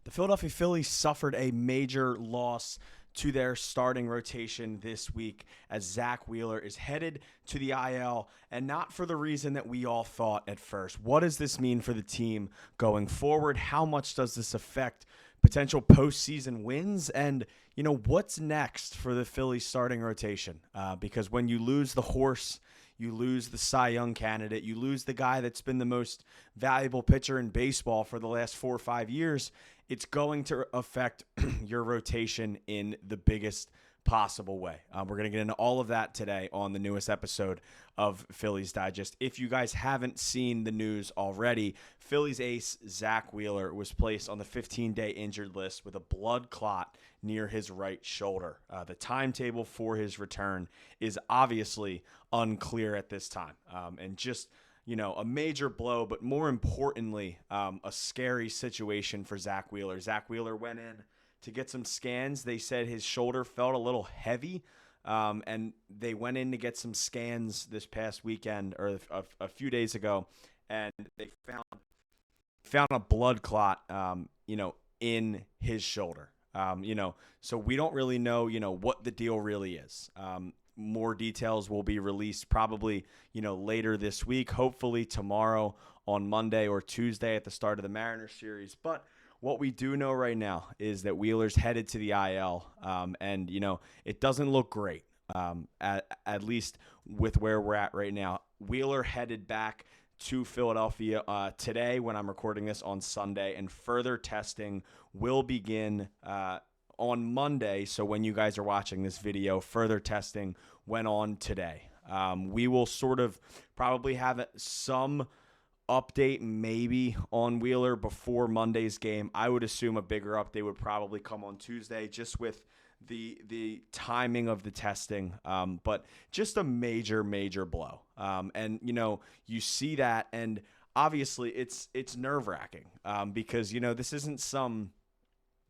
The Philadelphia Phillies suffered a major loss to their starting rotation this week as Zack Wheeler is headed to the IL, and not for the reason that we all thought at first. What does this mean for the team going forward? How much does this affect potential postseason wins? And, what's next for the Phillies starting rotation? Because when you lose the horse, you lose the Cy Young candidate, you lose the guy that's been the most valuable pitcher in baseball for the last 4 or 5 years, it's going to affect your rotation in the biggest possible way. We're going to get into all of that today on the newest episode of Phillies Digest. If you guys haven't seen the news already, Phillies ace Zack Wheeler was placed on the 15-day injured list with a blood clot near his right shoulder. The timetable for his return is obviously unclear at this time. And just a major blow, but more importantly, a scary situation for Zack Wheeler. Zack Wheeler went in to get some scans. They said his shoulder felt a little heavy, and they went in to get some scans this past weekend or a few days ago, and they found a blood clot, in his shoulder. So we don't really know, what the deal really is. More details will be released probably, later this week, hopefully tomorrow on Monday or Tuesday at the start of the Mariners series. But what we do know right now is that Wheeler's headed to the IL, and, it doesn't look great, at least with where we're at right now. Wheeler headed back to Philadelphia today when I'm recording this on Sunday, and further testing will begin on Monday. So when you guys are watching this video, further testing went on today. We will sort of probably have some update maybe on Wheeler before Monday's game. I would assume a bigger update would probably come on Tuesday just with the timing of the testing. But just a major blow. And, you see that, and obviously it's nerve-wracking because, this isn't some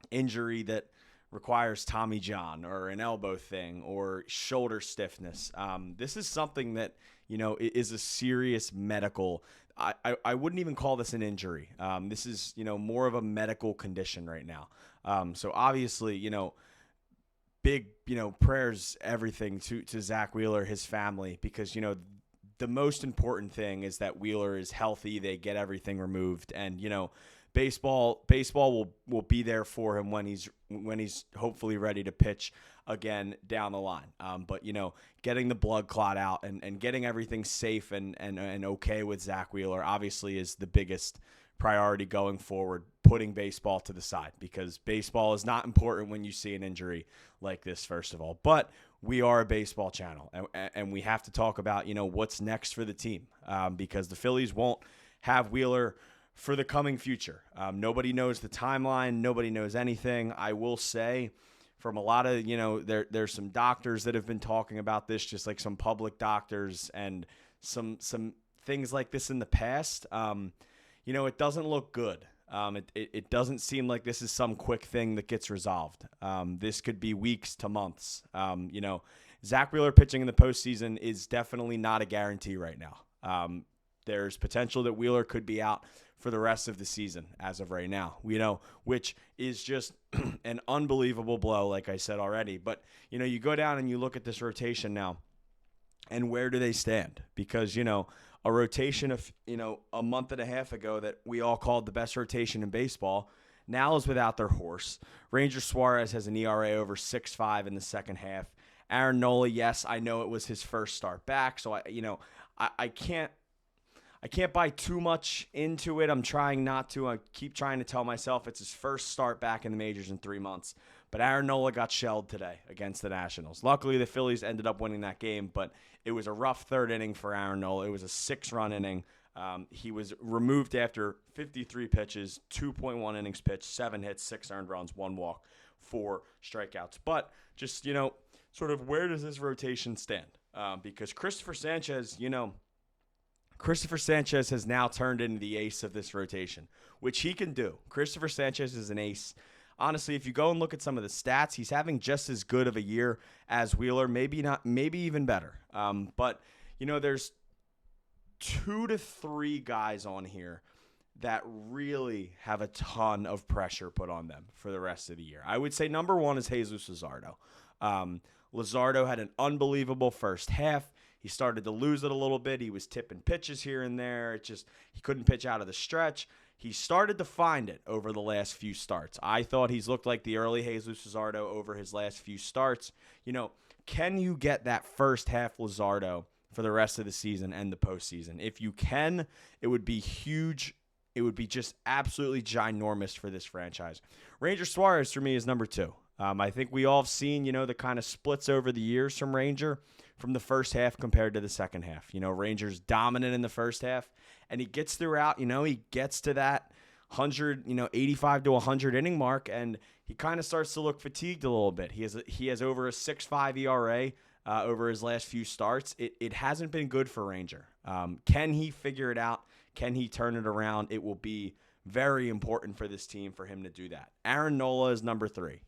injury that requires Tommy John or an elbow thing or shoulder stiffness. This is something that, is a serious medical. I wouldn't even call this an injury. This is, more of a medical condition right now. So obviously, big, prayers, everything to Zack Wheeler, his family, because, the most important thing is that Wheeler is healthy. They get everything removed, and, baseball will be there for him when he's hopefully ready to pitch again down the line. But getting the blood clot out and getting everything safe and okay with Zack Wheeler obviously is the biggest priority going forward, putting baseball to the side, because baseball is not important when you see an injury like this, first of all. But we are a baseball channel, and we have to talk about what's next for the team, because the Phillies won't have Wheeler for the coming future. Nobody knows the timeline. Nobody knows anything. I will say from a lot of, there's some doctors that have been talking about this, just like some public doctors and some things like this in the past. It doesn't look good. It doesn't seem like this is some quick thing that gets resolved. This could be weeks to months. Zack Wheeler pitching in the postseason is definitely not a guarantee right now. There's potential that Wheeler could be out for the rest of the season as of right now, which is just an unbelievable blow, like I said already. But, you go down and you look at this rotation now, and where do they stand? Because, a rotation of, a month and a half ago that we all called the best rotation in baseball now is without their horse. Ranger Suarez has an ERA over 6.5 in the second half. Aaron Nola, yes, I know it was his first start back, so I can't buy too much into it. I'm trying not to. I keep trying to tell myself it's his first start back in the majors in 3 months. But Aaron Nola got shelled today against the Nationals. Luckily, the Phillies ended up winning that game, but it was a rough third inning for Aaron Nola. It was a 6-run inning. He was removed after 53 pitches, 2.1 innings pitched, 7 hits, 6 earned runs, 1 walk, 4 strikeouts. But just, sort of where does this rotation stand? Because Christopher Sanchez has now turned into the ace of this rotation, which he can do. Christopher Sanchez is an ace. Honestly, if you go and look at some of the stats, he's having just as good of a year as Wheeler, maybe even better. But, there's 2 to 3 guys on here that really have a ton of pressure put on them for the rest of the year. I would say number one is Jesus Luzardo. Luzardo had an unbelievable first half. He started to lose it a little bit. He was tipping pitches here and there. He couldn't pitch out of the stretch. He started to find it over the last few starts. I thought he's looked like the early Jesus Luzardo over his last few starts. Can you get that first half Luzardo for the rest of the season and the postseason? If you can, it would be huge. It would be just absolutely ginormous for this franchise. Ranger Suarez, for me, is number two. I think we all have seen, the kind of splits over the years from Ranger from the first half compared to the second half. Ranger's dominant in the first half, and he gets throughout, he gets to that 85 to 100 inning mark, and he kind of starts to look fatigued a little bit. He has over a 6.5 ERA over his last few starts. It hasn't been good for Ranger. Can he figure it out? Can he turn it around? It will be very important for this team for him to do that. Aaron Nola is number three.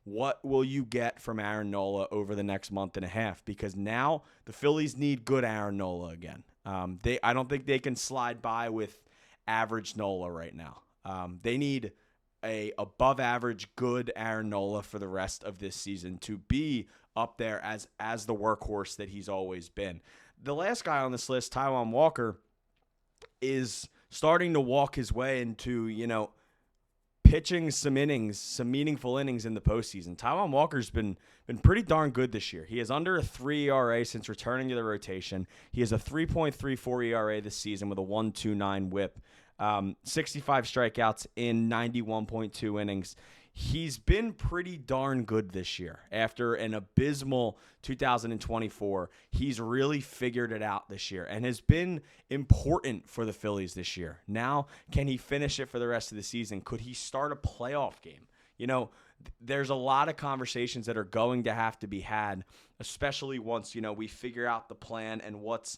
What will you get from Aaron Nola over the next month and a half? Because now the Phillies need good Aaron Nola again. I don't think they can slide by with average Nola right now. They need a above average good Aaron Nola for the rest of this season to be up there as the workhorse that he's always been. The last guy on this list, Taijuan Walker, is starting to walk his way into, pitching some meaningful innings in the postseason. Taijuan Walker's been pretty darn good this year. He has under a 3 ERA since returning to the rotation. He has a 3.34 ERA this season with a 1.29 whip. 65 strikeouts in 91.2 innings. He's been pretty darn good this year. After an abysmal 2024, he's really figured it out this year and has been important for the Phillies this year. Now, can he finish it for the rest of the season? Could he start a playoff game? There's a lot of conversations that are going to have to be had, especially once, we figure out the plan and what's,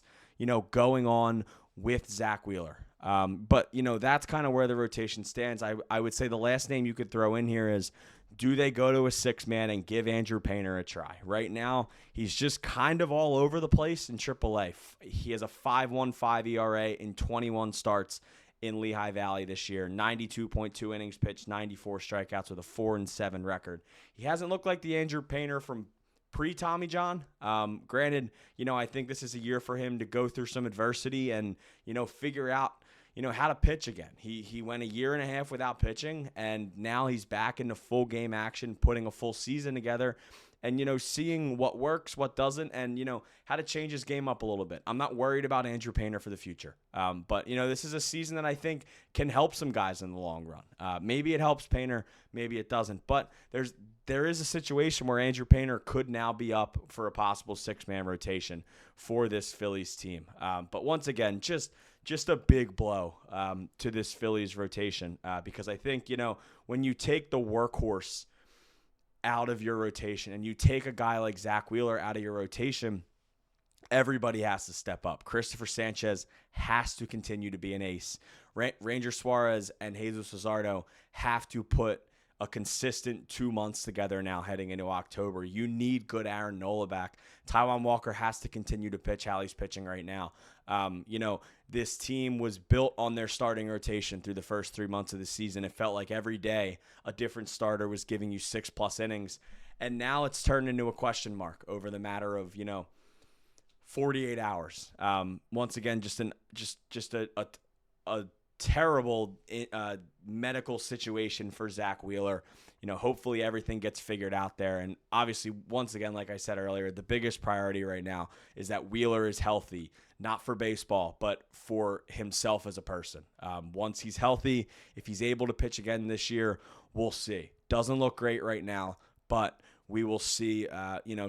going on with Zack Wheeler. But that's kind of where the rotation stands. I would say the last name you could throw in here is, do they go to a 6-man and give Andrew Painter a try? Right now, he's just kind of all over the place in AAA. He has a 5.15 ERA in 21 starts in Lehigh Valley this year, 92.2 innings pitched, 94 strikeouts with a 4-7 record. He hasn't looked like the Andrew Painter from pre-Tommy John. Granted, I think this is a year for him to go through some adversity and, figure out, how to pitch again. He went a year and a half without pitching, and now he's back into full game action, putting a full season together and, seeing what works, what doesn't, and, how to change his game up a little bit. I'm not worried about Andrew Painter for the future. But, this is a season that I think can help some guys in the long run. Maybe it helps Painter, maybe it doesn't. But there is a situation where Andrew Painter could now be up for a possible 6-man rotation for this Phillies team. But once again, just a big blow to this Phillies rotation because I think, when you take the workhorse out of your rotation and you take a guy like Zack Wheeler out of your rotation, everybody has to step up. Christopher Sanchez has to continue to be an ace. Ranger Suarez and Jesus Luzardo have to put a consistent 2 months together now heading into October. You need good Aaron Nola back. Taijuan Walker has to continue to pitch how he's pitching right now. This team was built on their starting rotation through the first 3 months of the season. It felt like every day a different starter was giving you 6+ innings. And now it's turned into a question mark over the matter of, 48 hours. Once again, just a terrible medical situation for Zack Wheeler. Hopefully everything gets figured out there. And obviously, once again, like I said earlier, the biggest priority right now is that Wheeler is healthy, not for baseball, but for himself as a person. Once he's healthy, if he's able to pitch again this year, we'll see. Doesn't look great right now, but we will see,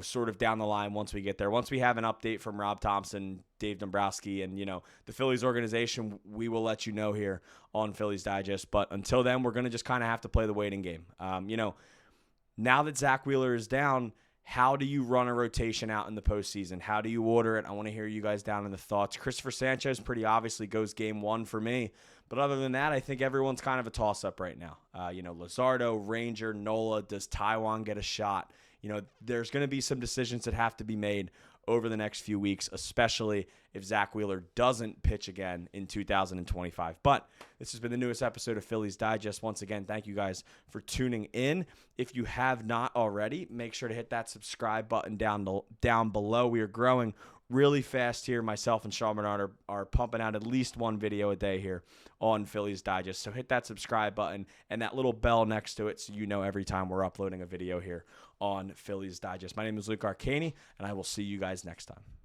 sort of down the line once we get there. Once we have an update from Rob Thomson, Dave Dombrowski, and, the Phillies organization, we will let you know here on Phillies Digest. But until then, we're going to just kind of have to play the waiting game. Now that Zack Wheeler is down, how do you run a rotation out in the postseason? How do you order it? I want to hear you guys down in the thoughts. Christopher Sanchez pretty obviously goes game 1 for me. But other than that, I think everyone's kind of a toss-up right now. Luzardo, Ranger, Nola, does Taijuan get a shot? There's going to be some decisions that have to be made over the next few weeks, especially if Zack Wheeler doesn't pitch again in 2025. But this has been the newest episode of Phillies Digest. Once again, thank you guys for tuning in. If you have not already, make sure to hit that subscribe button down below. We are growing really fast here. Myself and Schwarber are pumping out at least one video a day here on Phillies Digest. So hit that subscribe button and that little bell next to it so you know every time we're uploading a video here on Phillies Digest. My name is Arcaini, and I will see you guys next time.